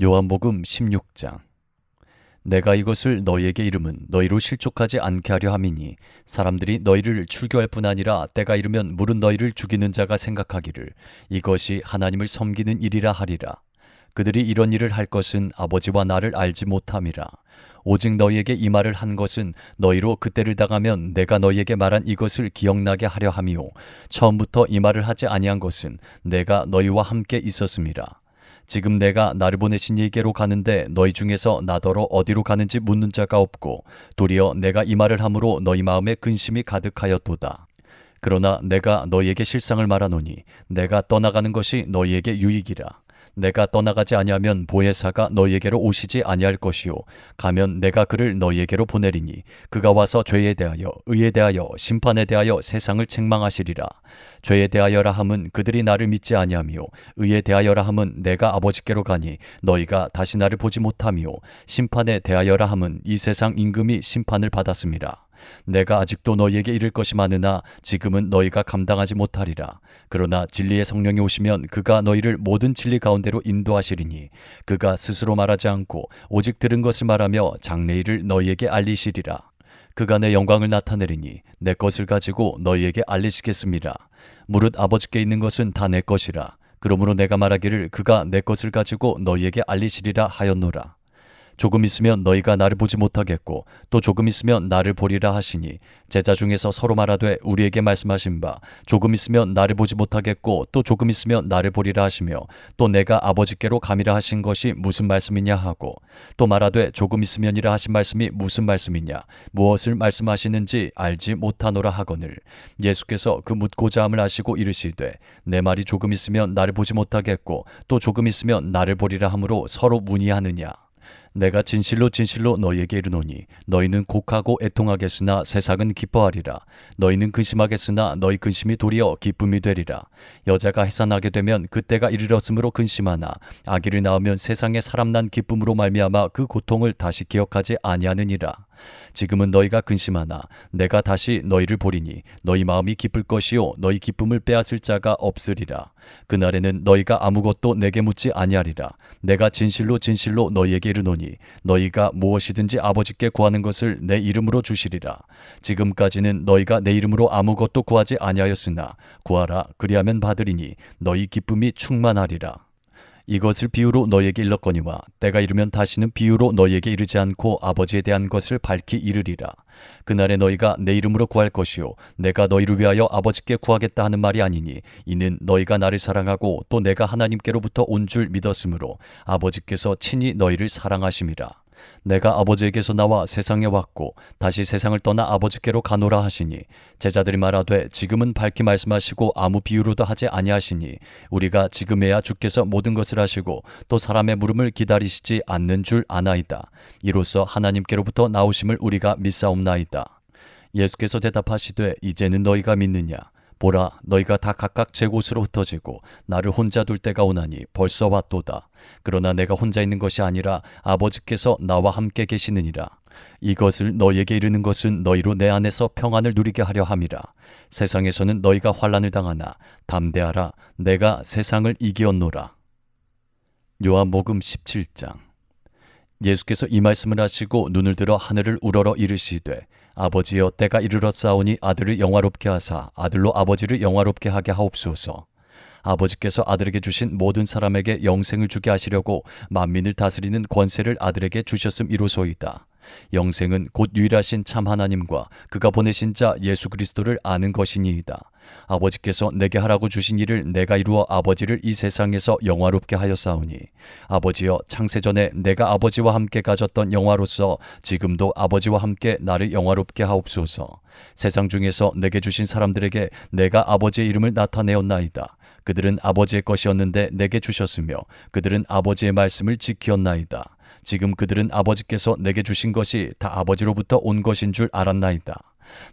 요한복음 16장. 내가 이것을 너희에게 이름은 너희로 실족하지 않게 하려 함이니 사람들이 너희를 출교할 뿐 아니라 때가 이르면 물은 너희를 죽이는 자가 생각하기를 이것이 하나님을 섬기는 일이라 하리라. 그들이 이런 일을 할 것은 아버지와 나를 알지 못함이라. 오직 너희에게 이 말을 한 것은 너희로 그때를 당하면 내가 너희에게 말한 이것을 기억나게 하려 함이요 처음부터 이 말을 하지 아니한 것은 내가 너희와 함께 있었음이라. 지금 내가 나를 보내신 이에게로 가는데 너희 중에서 나더러 어디로 가는지 묻는 자가 없고 도리어 내가 이 말을 함으로 너희 마음에 근심이 가득하였도다. 그러나 내가 너희에게 실상을 말하노니 내가 떠나가는 것이 너희에게 유익이라. 내가 떠나가지 아니하면 보혜사가 너희에게로 오시지 아니할 것이요 가면 내가 그를 너희에게로 보내리니 그가 와서 죄에 대하여 의에 대하여 심판에 대하여 세상을 책망하시리라. 죄에 대하여라 함은 그들이 나를 믿지 아니하며 의에 대하여라 함은 내가 아버지께로 가니 너희가 다시 나를 보지 못하며 심판에 대하여라 함은 이 세상 임금이 심판을 받았음이라. 내가 아직도 너희에게 이를 것이 많으나 지금은 너희가 감당하지 못하리라. 그러나 진리의 성령이 오시면 그가 너희를 모든 진리 가운데로 인도하시리니 그가 스스로 말하지 않고 오직 들은 것을 말하며 장래일을 너희에게 알리시리라. 그가 내 영광을 나타내리니 내 것을 가지고 너희에게 알리시겠습니다. 무릇 아버지께 있는 것은 다 내 것이라. 그러므로 내가 말하기를 그가 내 것을 가지고 너희에게 알리시리라 하였노라. 조금 있으면 너희가 나를 보지 못하겠고 또 조금 있으면 나를 보리라 하시니 제자 중에서 서로 말하되 우리에게 말씀하신 바 조금 있으면 나를 보지 못하겠고 또 조금 있으면 나를 보리라 하시며 또 내가 아버지께로 감이라 하신 것이 무슨 말씀이냐 하고 또 말하되 조금 있으면이라 하신 말씀이 무슨 말씀이냐 무엇을 말씀하시는지 알지 못하노라 하거늘 예수께서 그 묻고자 함을 아시고 이르시되 내 말이 조금 있으면 나를 보지 못하겠고 또 조금 있으면 나를 보리라 하므로 서로 문의하느냐. 내가 진실로 진실로 너희에게 이르노니 너희는 곡하고 애통하겠으나 세상은 기뻐하리라. 너희는 근심하겠으나 너희 근심이 도리어 기쁨이 되리라. 여자가 해산하게 되면 그때가 이르렀으므로 근심하나 아기를 낳으면 세상에 사람 난 기쁨으로 말미암아 그 고통을 다시 기억하지 아니하느니라. 지금은 너희가 근심하나 내가 다시 너희를 보리니 너희 마음이 기쁠 것이요 너희 기쁨을 빼앗을 자가 없으리라. 그날에는 너희가 아무것도 내게 묻지 아니하리라. 내가 진실로 진실로 너희에게 이르노니 너희가 무엇이든지 아버지께 구하는 것을 내 이름으로 주시리라. 지금까지는 너희가 내 이름으로 아무것도 구하지 아니하였으나 구하라 그리하면 받으리니 너희 기쁨이 충만하리라. 이것을 비유로 너희에게 일렀거니와 때가 이르면 다시는 비유로 너희에게 이르지 않고 아버지에 대한 것을 밝히 이르리라. 그날에 너희가 내 이름으로 구할 것이요 내가 너희를 위하여 아버지께 구하겠다 하는 말이 아니니 이는 너희가 나를 사랑하고 또 내가 하나님께로부터 온 줄 믿었으므로 아버지께서 친히 너희를 사랑하심이라. 내가 아버지에게서 나와 세상에 왔고 다시 세상을 떠나 아버지께로 가노라 하시니 제자들이 말하되 지금은 밝히 말씀하시고 아무 비유로도 하지 아니하시니 우리가 지금에야 주께서 모든 것을 하시고 또 사람의 물음을 기다리시지 않는 줄 아나이다. 이로써 하나님께로부터 나오심을 우리가 믿사옵나이다. 예수께서 대답하시되 이제는 너희가 믿느냐. 보라 너희가 다 각각 제 곳으로 흩어지고 나를 혼자 둘 때가 오나니 벌써 왔도다. 그러나 내가 혼자 있는 것이 아니라 아버지께서 나와 함께 계시느니라. 이것을 너희에게 이르는 것은 너희로 내 안에서 평안을 누리게 하려 함이라. 세상에서는 너희가 환난을 당하나 담대하라 내가 세상을 이기었노라. 요한복음 17장. 예수께서 이 말씀을 하시고 눈을 들어 하늘을 우러러 이르시되 아버지여 때가 이르렀사오니 아들을 영화롭게 하사 아들로 아버지를 영화롭게 하게 하옵소서. 아버지께서 아들에게 주신 모든 사람에게 영생을 주게 하시려고 만민을 다스리는 권세를 아들에게 주셨음이로소이다. 영생은 곧 유일하신 참 하나님과 그가 보내신 자 예수 그리스도를 아는 것이니이다. 아버지께서 내게 하라고 주신 일을 내가 이루어 아버지를 이 세상에서 영화롭게 하였사오니 아버지여 창세전에 내가 아버지와 함께 가졌던 영화로서 지금도 아버지와 함께 나를 영화롭게 하옵소서. 세상 중에서 내게 주신 사람들에게 내가 아버지의 이름을 나타내었나이다. 그들은 아버지의 것이었는데 내게 주셨으며 그들은 아버지의 말씀을 지키었나이다. 지금 그들은 아버지께서 내게 주신 것이 다 아버지로부터 온 것인 줄 알았나이다.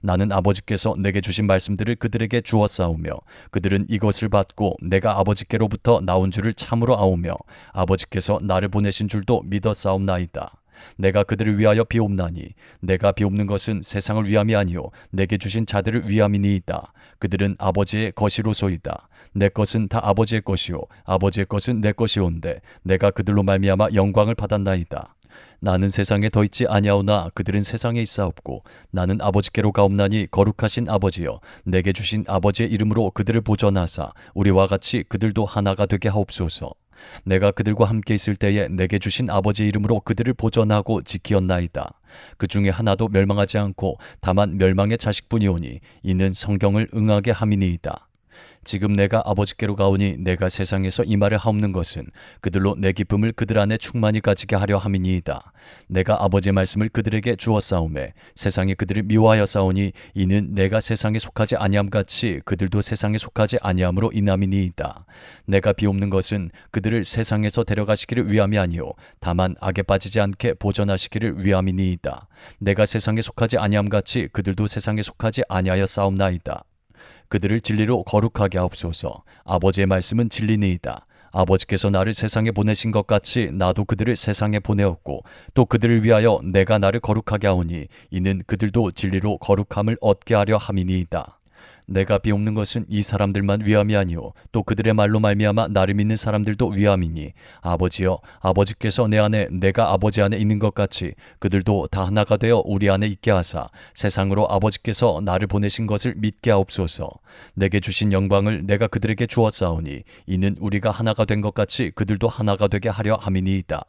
나는 아버지께서 내게 주신 말씀들을 그들에게 주었사오며 그들은 이것을 받고 내가 아버지께로부터 나온 줄을 참으로 아오며 아버지께서 나를 보내신 줄도 믿었사옵나이다. 내가 그들을 위하여 비옵나니 내가 비옵는 것은 세상을 위함이 아니요 내게 주신 자들을 위함이니이다. 그들은 아버지의 것이로소이다. 내 것은 다 아버지의 것이요 아버지의 것은 내 것이온데 내가 그들로 말미암아 영광을 받았나이다. 나는 세상에 더 있지 아니하오나 그들은 세상에 있사옵고 나는 아버지께로 가옵나니 거룩하신 아버지여 내게 주신 아버지의 이름으로 그들을 보전하사 우리와 같이 그들도 하나가 되게 하옵소서. 내가 그들과 함께 있을 때에 내게 주신 아버지의 이름으로 그들을 보전하고 지키었나이다. 그 중에 하나도 멸망하지 않고 다만 멸망의 자식뿐이오니 이는 성경을 응하게 함이니이다. 지금 내가 아버지께로 가오니 내가 세상에서 이 말을 하옵는 것은 그들로 내 기쁨을 그들 안에 충만히 가지게 하려 함이니이다. 내가 아버지의 말씀을 그들에게 주었사오매 세상이 그들을 미워하여 싸우니 이는 내가 세상에 속하지 아니함같이 그들도 세상에 속하지 아니함으로 인함이니이다. 내가 비옵는 것은 그들을 세상에서 데려가시기를 위함이 아니요 다만 악에 빠지지 않게 보전하시기를 위함이니이다. 내가 세상에 속하지 아니함같이 그들도 세상에 속하지 아니하여 싸움나이다. 그들을 진리로 거룩하게 하옵소서. 아버지의 말씀은 진리니이다. 아버지께서 나를 세상에 보내신 것 같이 나도 그들을 세상에 보내었고 또 그들을 위하여 내가 나를 거룩하게 하오니 이는 그들도 진리로 거룩함을 얻게 하려 함이니이다. 내가 비옵는 것은 이 사람들만 위함이 아니요 또 그들의 말로 말미암아 나를 믿는 사람들도 위함이니 아버지여 아버지께서 내 안에 내가 아버지 안에 있는 것 같이 그들도 다 하나가 되어 우리 안에 있게 하사 세상으로 아버지께서 나를 보내신 것을 믿게 하옵소서. 내게 주신 영광을 내가 그들에게 주었사오니 이는 우리가 하나가 된 것 같이 그들도 하나가 되게 하려 함이니이다.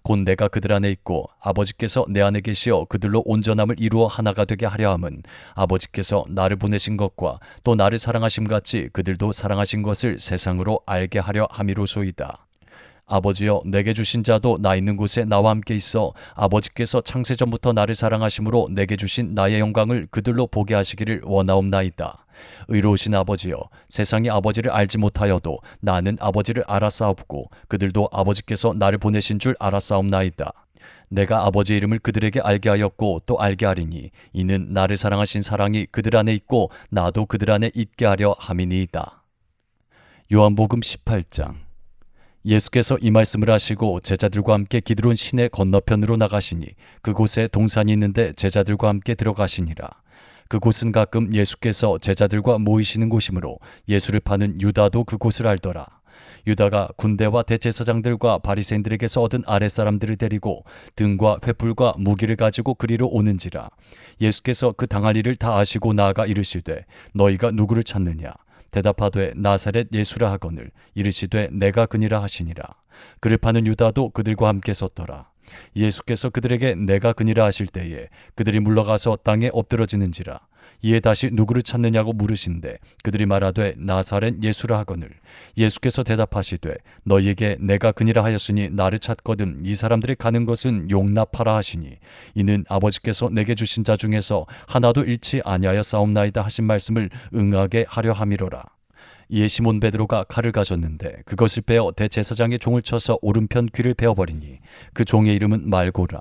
곧 내가 그들 안에 있고 아버지께서 내 안에 계시어 그들로 온전함을 이루어 하나가 되게 하려 함은 아버지께서 나를 보내신 것과 또 나를 사랑하심 같이 그들도 사랑하신 것을 세상으로 알게 하려 함이로소이다. 아버지여 내게 주신 자도 나 있는 곳에 나와 함께 있어 아버지께서 창세전부터 나를 사랑하심으로 내게 주신 나의 영광을 그들로 보게 하시기를 원하옵나이다. 의로우신 아버지여 세상이 아버지를 알지 못하여도 나는 아버지를 알았사옵고 그들도 아버지께서 나를 보내신 줄 알았사옵나이다. 내가 아버지의 이름을 그들에게 알게 하였고 또 알게 하리니 이는 나를 사랑하신 사랑이 그들 안에 있고 나도 그들 안에 있게 하려 함이니이다. 요한복음 18장. 예수께서 이 말씀을 하시고 제자들과 함께 기드론 시내 건너편으로 나가시니 그곳에 동산이 있는데 제자들과 함께 들어가시니라. 그곳은 가끔 예수께서 제자들과 모이시는 곳이므로 예수를 파는 유다도 그곳을 알더라. 유다가 군대와 대제사장들과 바리새인들에게서 얻은 아랫사람들을 데리고 등과 횃불과 무기를 가지고 그리로 오는지라. 예수께서 그 당할 일을 다 아시고 나아가 이르시되 너희가 누구를 찾느냐. 대답하되 나사렛 예수라 하거늘 이르시되 내가 그니라 하시니라. 그를 파는 유다도 그들과 함께 섰더라. 예수께서 그들에게 내가 그니라 하실 때에 그들이 물러가서 땅에 엎드러지는지라. 이에 다시 누구를 찾느냐고 물으신대 그들이 말하되 나사렛 예수라 하거늘 예수께서 대답하시되 너희에게 내가 그니라 하였으니 나를 찾거든 이 사람들이 가는 것은 용납하라 하시니 이는 아버지께서 내게 주신 자 중에서 하나도 잃지 아니하여 싸움나이다 하신 말씀을 응하게 하려 함이로라. 이에 시몬 베드로가 칼을 가졌는데 그것을 빼어 대제사장의 종을 쳐서 오른편 귀를 베어버리니 그 종의 이름은 말고라.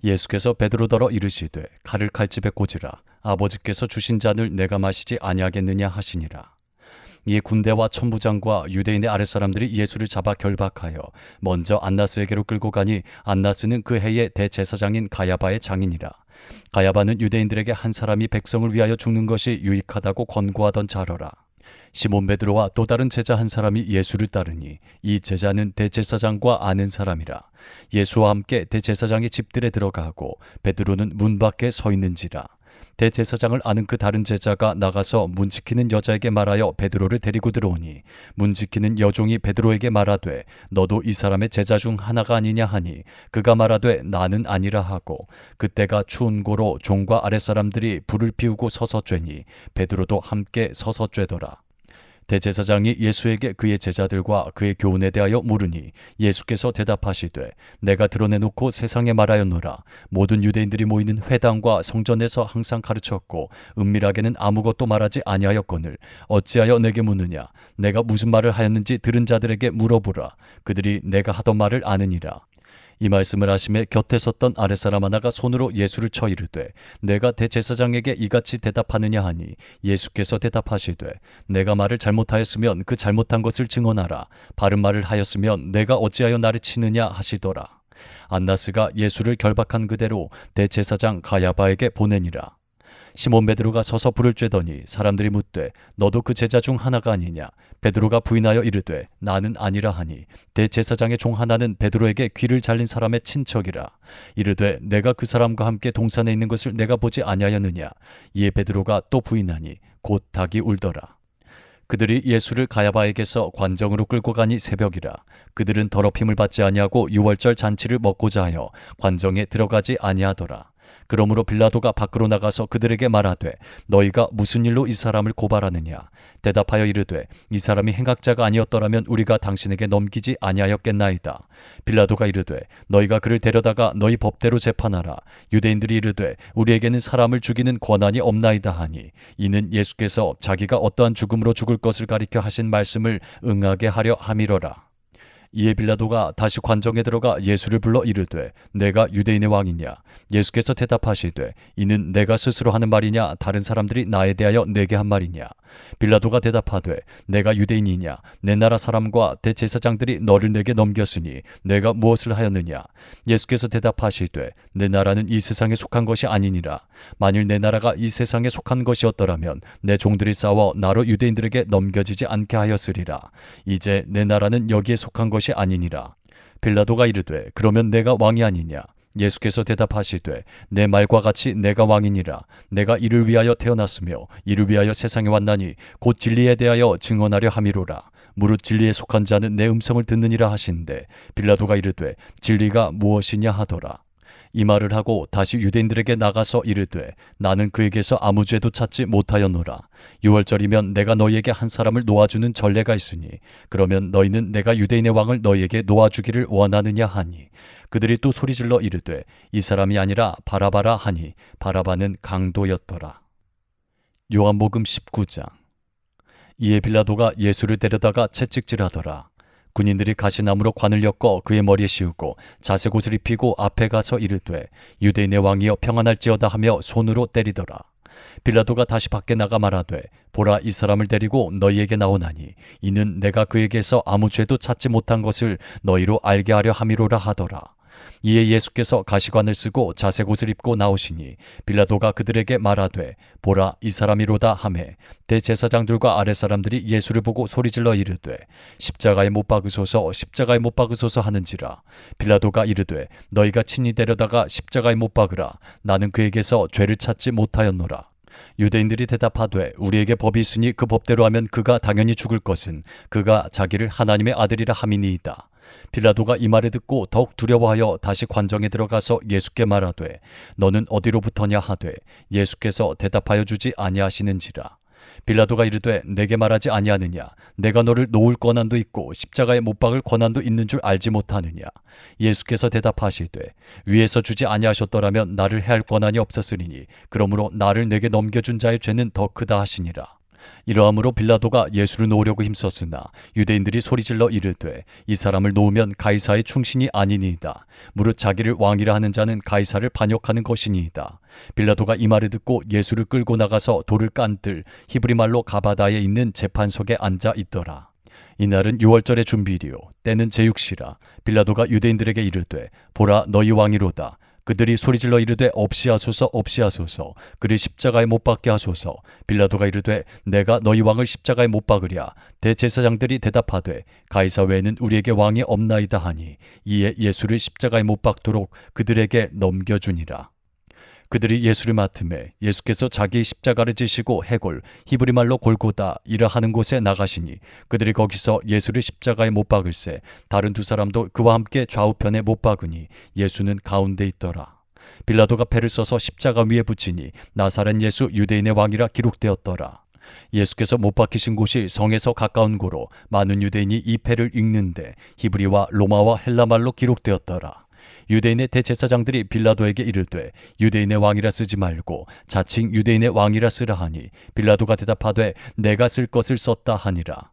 예수께서 베드로더러 이르시되 칼을 칼집에 꽂으라. 아버지께서 주신 잔을 내가 마시지 아니하겠느냐 하시니라. 이에 군대와 천부장과 유대인의 아랫사람들이 예수를 잡아 결박하여 먼저 안나스에게로 끌고 가니 안나스는 그 해의 대제사장인 가야바의 장인이라. 가야바는 유대인들에게 한 사람이 백성을 위하여 죽는 것이 유익하다고 권고하던 자러라. 시몬 베드로와 또 다른 제자 한 사람이 예수를 따르니 이 제자는 대제사장과 아는 사람이라. 예수와 함께 대제사장의 집들에 들어가고 베드로는 문 밖에 서 있는지라. 대제사장을 아는 그 다른 제자가 나가서 문 지키는 여자에게 말하여 베드로를 데리고 들어오니 문 지키는 여종이 베드로에게 말하되 너도 이 사람의 제자 중 하나가 아니냐 하니 그가 말하되 나는 아니라 하고 그때가 추운 고로 종과 아랫사람들이 불을 피우고 서서 쬐니 베드로도 함께 서서 쬐더라. 대제사장이 예수에게 그의 제자들과 그의 교훈에 대하여 물으니 예수께서 대답하시되 내가 드러내놓고 세상에 말하였노라. 모든 유대인들이 모이는 회당과 성전에서 항상 가르쳤고 은밀하게는 아무것도 말하지 아니하였거늘 어찌하여 내게 묻느냐. 내가 무슨 말을 하였는지 들은 자들에게 물어보라. 그들이 내가 하던 말을 아느니라. 이 말씀을 하심에 곁에 섰던 아랫사람 하나가 손으로 예수를 쳐 이르되 내가 대제사장에게 이같이 대답하느냐 하니 예수께서 대답하시되 내가 말을 잘못하였으면 그 잘못한 것을 증언하라. 바른 말을 하였으면 내가 어찌하여 나를 치느냐 하시더라. 안나스가 예수를 결박한 그대로 대제사장 가야바에게 보내니라. 시몬 베드로가 서서 불을 쬐더니 사람들이 묻되 너도 그 제자 중 하나가 아니냐? 베드로가 부인하여 이르되 나는 아니라 하니 대제사장의 종 하나는 베드로에게 귀를 잘린 사람의 친척이라. 이르되 내가 그 사람과 함께 동산에 있는 것을 내가 보지 아니하였느냐? 이에 베드로가 또 부인하니 곧 닭이 울더라. 그들이 예수를 가야바에게서 관정으로 끌고 가니 새벽이라. 그들은 더럽힘을 받지 아니하고 유월절 잔치를 먹고자 하여 관정에 들어가지 아니하더라. 그러므로 빌라도가 밖으로 나가서 그들에게 말하되 너희가 무슨 일로 이 사람을 고발하느냐? 대답하여 이르되 이 사람이 행악자가 아니었더라면 우리가 당신에게 넘기지 아니하였겠나이다. 빌라도가 이르되 너희가 그를 데려다가 너희 법대로 재판하라. 유대인들이 이르되 우리에게는 사람을 죽이는 권한이 없나이다 하니 이는 예수께서 자기가 어떠한 죽음으로 죽을 것을 가리켜 하신 말씀을 응하게 하려 함이로라. 이에 빌라도가 다시 관정에 들어가 예수를 불러 이르되 내가 유대인의 왕이냐? 예수께서 대답하시되 이는 내가 스스로 하는 말이냐 다른 사람들이 나에 대하여 내게 한 말이냐? 빌라도가 대답하되 내가 유대인이냐? 내 나라 사람과 대제사장들이 너를 내게 넘겼으니 내가 무엇을 하였느냐? 예수께서 대답하시되 내 나라는 이 세상에 속한 것이 아니니라. 만일 내 나라가 이 세상에 속한 것이었더라면 내 종들이 싸워 나로 유대인들에게 넘겨지지 않게 하였으리라. 이제 내 나라는 여기에 속한 것이 아니니라. 빌라도가 이르되 그러면 내가 왕이 아니냐? 예수께서 대답하시되 내 말과 같이 내가 왕이니라. 내가 이를 위하여 태어났으며 이를 위하여 세상에 왔나니 곧 진리에 대하여 증언하려 함이로라. 무릇 진리에 속한 자는 내 음성을 듣느니라 하신대 빌라도가 이르되 진리가 무엇이냐 하더라. 이 말을 하고 다시 유대인들에게 나가서 이르되 나는 그에게서 아무 죄도 찾지 못하였노라. 유월절이면 내가 너희에게 한 사람을 놓아주는 전례가 있으니 그러면 너희는 내가 유대인의 왕을 너희에게 놓아주기를 원하느냐 하니 그들이 또 소리질러 이르되 이 사람이 아니라 바라바라 하니 바라바는 강도였더라. 요한복음 19장. 이에 빌라도가 예수를 데려다가 채찍질하더라. 군인들이 가시나무로 관을 엮어 그의 머리에 씌우고 자색 옷을 입히고 앞에 가서 이르되 유대인의 왕이여 평안할지어다 하며 손으로 때리더라. 빌라도가 다시 밖에 나가 말하되 보라 이 사람을 데리고 너희에게 나오나니 이는 내가 그에게서 아무 죄도 찾지 못한 것을 너희로 알게 하려 함이로라 하더라. 이에 예수께서 가시관을 쓰고 자색 옷을 입고 나오시니 빌라도가 그들에게 말하되 보라 이 사람이로다 하매 대제사장들과 아랫사람들이 예수를 보고 소리질러 이르되 십자가에 못 박으소서 십자가에 못 박으소서 하는지라. 빌라도가 이르되 너희가 친히 데려다가 십자가에 못 박으라. 나는 그에게서 죄를 찾지 못하였노라. 유대인들이 대답하되 우리에게 법이 있으니 그 법대로 하면 그가 당연히 죽을 것은 그가 자기를 하나님의 아들이라 함이니이다. 빌라도가 이 말을 듣고 더욱 두려워하여 다시 관정에 들어가서 예수께 말하되 너는 어디로부터냐 하되 예수께서 대답하여 주지 아니하시는지라. 빌라도가 이르되 내게 말하지 아니하느냐? 내가 너를 놓을 권한도 있고 십자가에 못 박을 권한도 있는 줄 알지 못하느냐? 예수께서 대답하시되 위에서 주지 아니하셨더라면 나를 해할 권한이 없었으리니 그러므로 나를 내게 넘겨준 자의 죄는 더 크다 하시니라. 이러함으로 빌라도가 예수를 놓으려고 힘썼으나 유대인들이 소리질러 이르되 이 사람을 놓으면 가이사의 충신이 아니니이다. 무릇 자기를 왕이라 하는 자는 가이사를 반역하는 것이니이다. 빌라도가 이 말을 듣고 예수를 끌고 나가서 돌을 깐들 히브리 말로 가바다에 있는 재판석에 앉아 있더라. 이날은 유월절의 준비일이요 때는 제6시라. 빌라도가 유대인들에게 이르되 보라 너희 왕이로다. 그들이 소리질러 이르되 없이 하소서 없이 하소서 그를 십자가에 못 박게 하소서. 빌라도가 이르되 내가 너희 왕을 십자가에 못 박으랴. 대제사장들이 대답하되 가이사 외에는 우리에게 왕이 없나이다 하니 이에 예수를 십자가에 못 박도록 그들에게 넘겨주니라. 그들이 예수를 맡음에 예수께서 자기의 십자가를 지시고 해골 히브리 말로 골고다 이라 하는 곳에 나가시니 그들이 거기서 예수를 십자가에 못 박을새 다른 두 사람도 그와 함께 좌우편에 못 박으니 예수는 가운데 있더라. 빌라도가 패를 써서 십자가 위에 붙이니 나사렛 예수 유대인의 왕이라 기록되었더라. 예수께서 못 박히신 곳이 성에서 가까운 고로 많은 유대인이 이 패를 읽는데 히브리와 로마와 헬라말로 기록되었더라. 유대인의 대제사장들이 빌라도에게 이르되 유대인의 왕이라 쓰지 말고 자칭 유대인의 왕이라 쓰라 하니 빌라도가 대답하되 내가 쓸 것을 썼다 하니라.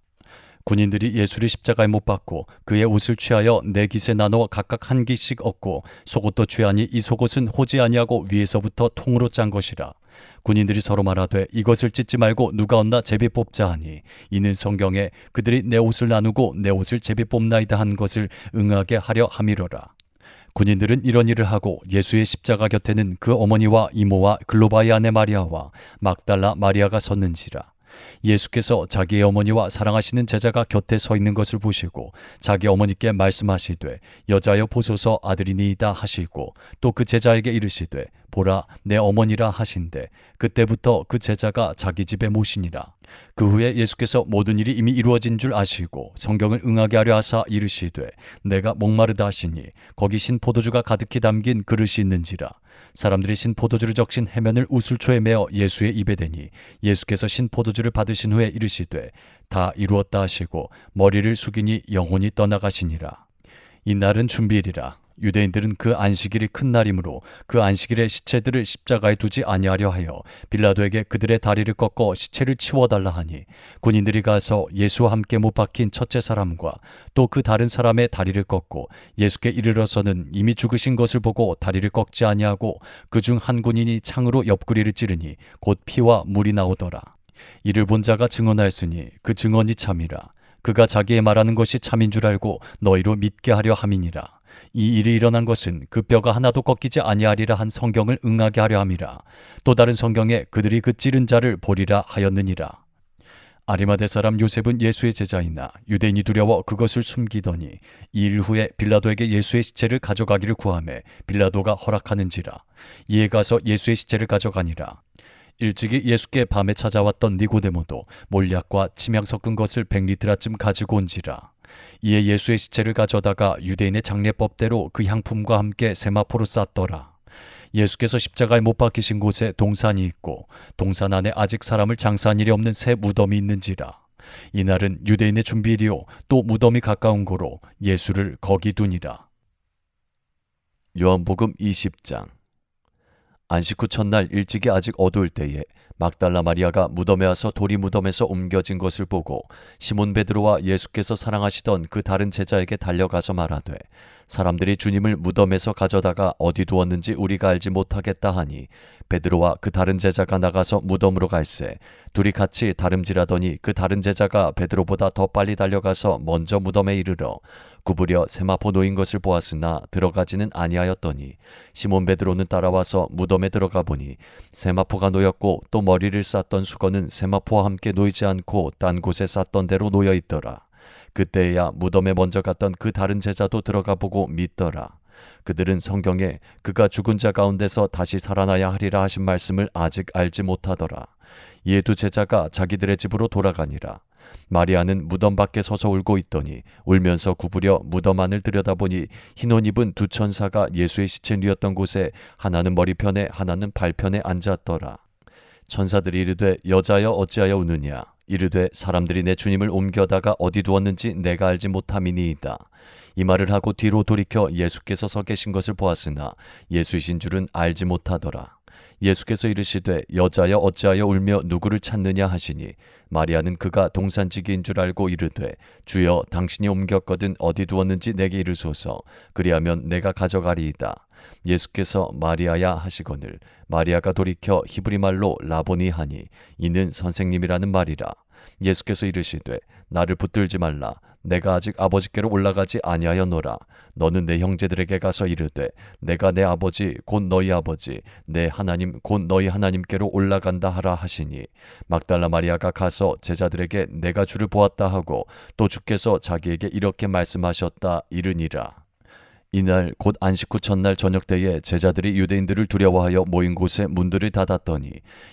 군인들이 예수를 십자가에 못 박고 그의 옷을 취하여 네 깃에 나눠 각각 한 깃씩 얻고 속옷도 취하니 이 속옷은 호지 아니하고 위에서부터 통으로 짠 것이라. 군인들이 서로 말하되 이것을 찢지 말고 누가 얻나 제비 뽑자 하니 이는 성경에 그들이 내 옷을 나누고 내 옷을 제비 뽑나이다 한 것을 응하게 하려 함이로라. 군인들은 이런 일을 하고 예수의 십자가 곁에는 그 어머니와 이모와 글로바의 아내 마리아와 막달라 마리아가 섰는지라. 예수께서 자기의 어머니와 사랑하시는 제자가 곁에 서 있는 것을 보시고 자기 어머니께 말씀하시되 여자여 보소서 아들이니이다 하시고 또 그 제자에게 이르시되 보라 내 어머니라 하신대 그때부터 그 제자가 자기 집에 모시니라. 그 후에 예수께서 모든 일이 이미 이루어진 줄 아시고 성경을 응하게 하려 하사 이르시되 내가 목마르다 하시니 거기 신 포도주가 가득히 담긴 그릇이 있는지라. 사람들이 신 포도주를 적신 해면을 우슬초에 메어 예수의 입에 대니 예수께서 신 포도주를 받으신 후에 이르시되 다 이루었다 하시고 머리를 숙이니 영혼이 떠나가시니라. 이 날은 준비일이라. 유대인들은 그 안식일이 큰 날이므로 그 안식일에 시체들을 십자가에 두지 아니하려 하여 빌라도에게 그들의 다리를 꺾어 시체를 치워달라 하니 군인들이 가서 예수와 함께 못 박힌 첫째 사람과 또 그 다른 사람의 다리를 꺾고 예수께 이르러서는 이미 죽으신 것을 보고 다리를 꺾지 아니하고 그중 한 군인이 창으로 옆구리를 찌르니 곧 피와 물이 나오더라. 이를 본 자가 증언하였으니 그 증언이 참이라. 그가 자기의 말하는 것이 참인 줄 알고 너희로 믿게 하려 함이니라. 이 일이 일어난 것은 그 뼈가 하나도 꺾이지 아니하리라 한 성경을 응하게 하려 함이라. 또 다른 성경에 그들이 그 찌른 자를 보리라 하였느니라. 아리마대 사람 요셉은 예수의 제자이나 유대인이 두려워 그것을 숨기더니 이 일 후에 빌라도에게 예수의 시체를 가져가기를 구하매 빌라도가 허락하는지라. 이에 가서 예수의 시체를 가져가니라. 일찍이 예수께 밤에 찾아왔던 니고데모도 몰약과 침향 섞은 것을 100리트라쯤 가지고 온지라. 이에 예수의 시체를 가져다가 유대인의 장례법대로 그 향품과 함께 세마포로 쌌더라. 예수께서 십자가에 못 박히신 곳에 동산이 있고 동산 안에 아직 사람을 장사한 일이 없는 새 무덤이 있는지라. 이날은 유대인의 준비일이요 또 무덤이 가까운 고로 예수를 거기 두니라. 요한복음 20장. 안식 후 첫날 일찍이 아직 어두울 때에 막달라 마리아가 무덤에 와서 돌이 무덤에서 옮겨진 것을 보고 시몬 베드로와 예수께서 사랑하시던 그 다른 제자에게 달려가서 말하되 사람들이 주님을 무덤에서 가져다가 어디 두었는지 우리가 알지 못하겠다 하니 베드로와 그 다른 제자가 나가서 무덤으로 갈새 둘이 같이 다름질하더니 그 다른 제자가 베드로보다 더 빨리 달려가서 먼저 무덤에 이르러 구부려 세마포 놓인 것을 보았으나 들어가지는 아니하였더니 시몬 베드로는 따라와서 무덤에 들어가 보니 세마포가 놓였고 또 머리를 쌌던 수건은 세마포와 함께 놓이지 않고 딴 곳에 쌌던 대로 놓여 있더라. 그때야 무덤에 먼저 갔던 그 다른 제자도 들어가 보고 믿더라. 그들은 성경에 그가 죽은 자 가운데서 다시 살아나야 하리라 하신 말씀을 아직 알지 못하더라. 이에 두 제자가 자기들의 집으로 돌아가니라. 마리아는 무덤 밖에 서서 울고 있더니 울면서 구부려 무덤 안을 들여다보니 흰 옷 입은 두 천사가 예수의 시체 누였던 곳에 하나는 머리편에 하나는 발편에 앉았더라. 천사들이 이르되 여자여 어찌하여 우느냐. 이르되 사람들이 내 주님을 옮겨다가 어디 두었는지 내가 알지 못함이니이다. 이 말을 하고 뒤로 돌이켜 예수께서 서 계신 것을 보았으나 예수이신 줄은 알지 못하더라. 예수께서 이르시되 여자여 어찌하여 울며 누구를 찾느냐 하시니 마리아는 그가 동산지기인 줄 알고 이르되 주여 당신이 옮겼거든 어디 두었는지 내게 이르소서. 그리하면 내가 가져가리이다. 예수께서 마리아야 하시거늘 마리아가 돌이켜 히브리 말로 라보니 하니 이는 선생님이라는 말이라. 예수께서 이르시되 나를 붙들지 말라. 내가 아직 아버지께로 올라가지 아니하였노라. 너는 내 형제들에게 가서 이르되 내가 내 아버지 곧 너희 아버지 내 하나님 곧 너희 하나님께로 올라간다 하라 하시니 막달라 마리아가 가서 제자들에게 내가 주를 보았다 하고 또 주께서 자기에게 이렇게 말씀하셨다 이르니라. 이날 곧 안식 후 첫날 저녁 때에 제자들이 유대인들을 두려워하여 모인 곳에 문들을 닫았더니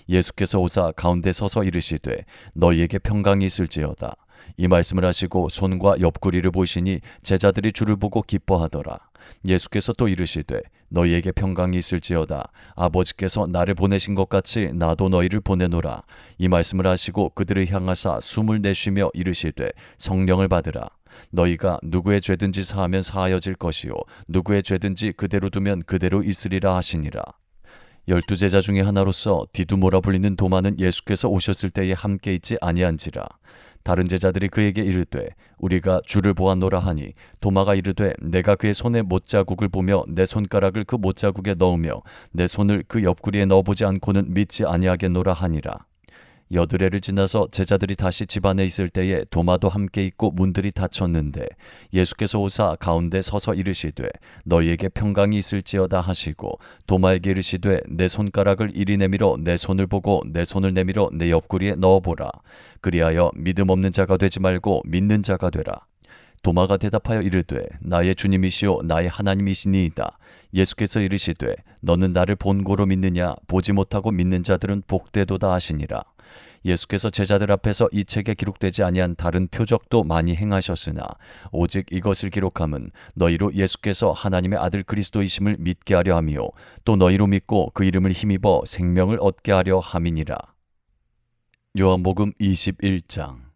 예수께서 오사 가운데 서서 이르시되 너희에게 평강이 있을지어다. 이 말씀을 하시고 손과 옆구리를 보시니 제자들이 주를 보고 기뻐하더라. 예수께서 또 이르시되 너희에게 평강이 있을지어다. 아버지께서 나를 보내신 것 같이 나도 너희를 보내노라. 이 말씀을 하시고 그들을 향하사 숨을 내쉬며 이르시되 성령을 받으라. 너희가 누구의 죄든지 사하면 사하여질 것이요 누구의 죄든지 그대로 두면 그대로 있으리라 하시니라. 12제자 중에 하나로서 디두모라 불리는 도마는 예수께서 오셨을 때에 함께 있지 아니한지라. 다른 제자들이 그에게 이르되 우리가 주를 보았노라 하니 도마가 이르되 내가 그의 손에 못자국을 보며 내 손가락을 그 못자국에 넣으며 내 손을 그 옆구리에 넣어보지 않고는 믿지 아니하겠노라 하니라. 여드레를 지나서 제자들이 다시 집 안에 있을 때에 도마도 함께 있고 문들이 닫혔는데 예수께서 오사 가운데 서서 이르시되 너희에게 평강이 있을지어다 하시고 도마에게 이르시되 내 손가락을 이리 내밀어 내 손을 보고 내 손을 내밀어 내 옆구리에 넣어보라. 그리하여 믿음 없는 자가 되지 말고 믿는 자가 되라. 도마가 대답하여 이르되 나의 주님이시오 나의 하나님이시니이다. 예수께서 이르시되 너는 나를 본고로 믿느냐 보지 못하고 믿는 자들은 복되도다 하시니라. 예수께서 제자들 앞에서 이 책에 기록되지 아니한 다른 표적도 많이 행하셨으나 오직 이것을 기록함은 너희로 예수께서 하나님의 아들 그리스도이심을 믿게 하려 함이요 또 너희로 믿고 그 이름을 힘입어 생명을 얻게 하려 함이니라. 요한복음 21장.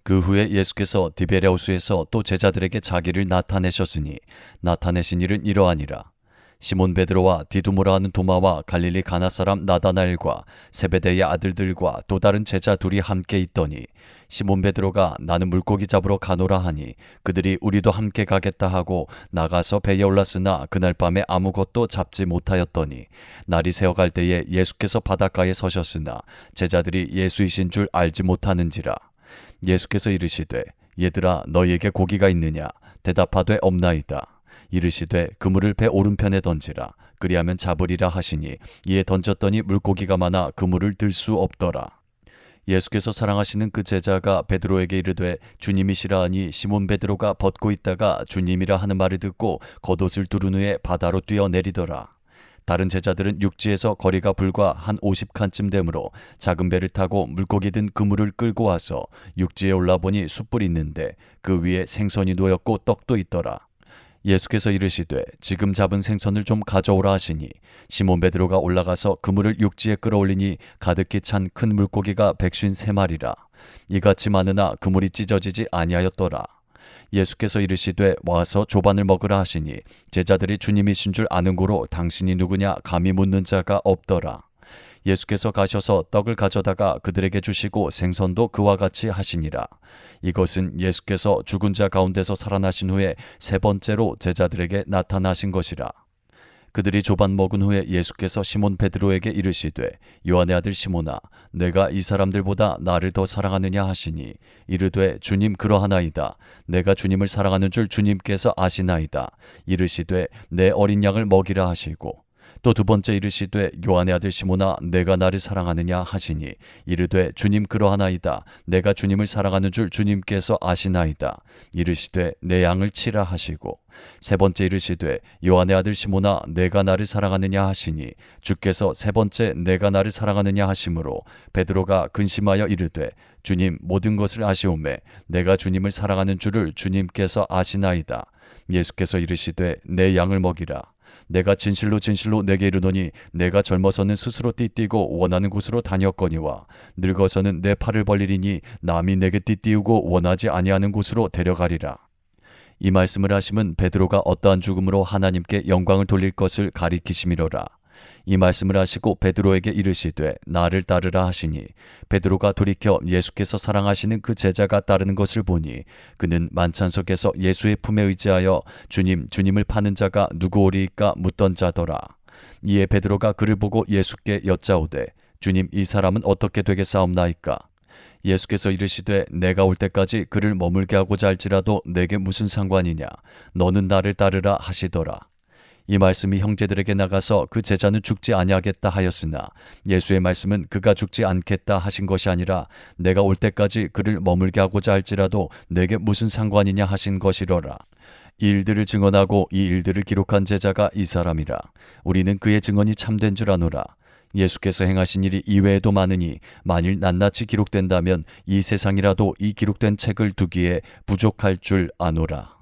그 후에 예수께서 디베랴호수에서 또 제자들에게 자기를 나타내셨으니 나타내신 일은 이러하니라. 시몬 베드로와 디두모라 하는 도마와 갈릴리 가나 사람 나다나엘과 세베대의 아들들과 또 다른 제자 둘이 함께 있더니 시몬 베드로가 나는 물고기 잡으러 가노라 하니 그들이 우리도 함께 가겠다 하고 나가서 배에 올랐으나 그날 밤에 아무것도 잡지 못하였더니 날이 새어갈 때에 예수께서 바닷가에 서셨으나 제자들이 예수이신 줄 알지 못하는지라. 예수께서 이르시되 얘들아 너희에게 고기가 있느냐 대답하되 없나이다. 이르시되 그물을 배 오른편에 던지라. 그리하면 잡으리라 하시니 이에 던졌더니 물고기가 많아 그물을 들 수 없더라. 예수께서 사랑하시는 그 제자가 베드로에게 이르되 주님이시라 하니 시몬 베드로가 벗고 있다가 주님이라 하는 말을 듣고 겉옷을 두른 후에 바다로 뛰어내리더라. 다른 제자들은 육지에서 거리가 불과 한 50칸쯤 되므로 작은 배를 타고 물고기 든 그물을 끌고 와서 육지에 올라보니 숯불이 있는데 그 위에 생선이 놓였고 떡도 있더라. 예수께서 이르시되 지금 잡은 생선을 좀 가져오라 하시니 시몬 베드로가 올라가서 그물을 육지에 끌어올리니 가득히 찬 큰 물고기가 153마리라. 이같이 많으나 그물이 찢어지지 아니하였더라. 예수께서 이르시되 와서 조반을 먹으라 하시니 제자들이 주님이신 줄 아는 고로 당신이 누구냐 감히 묻는 자가 없더라. 예수께서 가셔서 떡을 가져다가 그들에게 주시고 생선도 그와 같이 하시니라. 이것은 예수께서 죽은 자 가운데서 살아나신 후에 세 번째로 제자들에게 나타나신 것이라. 그들이 조반 먹은 후에 예수께서 시몬 베드로에게 이르시되 요한의 아들 시몬아 내가 이 사람들보다 나를 더 사랑하느냐 하시니 이르되 주님 그러하나이다. 내가 주님을 사랑하는 줄 주님께서 아시나이다. 이르시되 내 어린 양을 먹이라 하시고 또 두 번째 이르시되 요한의 아들 시몬아 내가 나를 사랑하느냐 하시니 이르되 주님 그러하나이다. 내가 주님을 사랑하는 줄 주님께서 아시나이다. 이르시되 내 양을 치라 하시고 세 번째 이르시되 요한의 아들 시몬아 내가 나를 사랑하느냐 하시니 주께서 세 번째 내가 나를 사랑하느냐 하심으로 베드로가 근심하여 이르되 주님 모든 것을 아시오매 내가 주님을 사랑하는 줄을 주님께서 아시나이다. 예수께서 이르시되 내 양을 먹이라. 내가 진실로 진실로 내게 이르노니 내가 젊어서는 스스로 띠띠고 원하는 곳으로 다녔거니와 늙어서는 내 팔을 벌리리니 남이 내게 띠띠우고 원하지 아니하는 곳으로 데려가리라. 이 말씀을 하심은 베드로가 어떠한 죽음으로 하나님께 영광을 돌릴 것을 가리키심이로라. 이 말씀을 하시고 베드로에게 이르시되 나를 따르라 하시니 베드로가 돌이켜 예수께서 사랑하시는 그 제자가 따르는 것을 보니 그는 만찬석에서 예수의 품에 의지하여 주님 주님을 파는 자가 누구오리이까 묻던 자더라. 이에 베드로가 그를 보고 예수께 여짜오되 주님 이 사람은 어떻게 되겠사옵나이까. 예수께서 이르시되 내가 올 때까지 그를 머물게 하고자 할지라도 내게 무슨 상관이냐. 너는 나를 따르라 하시더라. 이 말씀이 형제들에게 나가서 그 제자는 죽지 아니하겠다 하였으나 예수의 말씀은 그가 죽지 않겠다 하신 것이 아니라 내가 올 때까지 그를 머물게 하고자 할지라도 내게 무슨 상관이냐 하신 것이로라. 이 일들을 증언하고 이 일들을 기록한 제자가 이 사람이라. 우리는 그의 증언이 참된 줄 아노라. 예수께서 행하신 일이 이외에도 많으니 만일 낱낱이 기록된다면 이 세상이라도 이 기록된 책을 두기에 부족할 줄 아노라.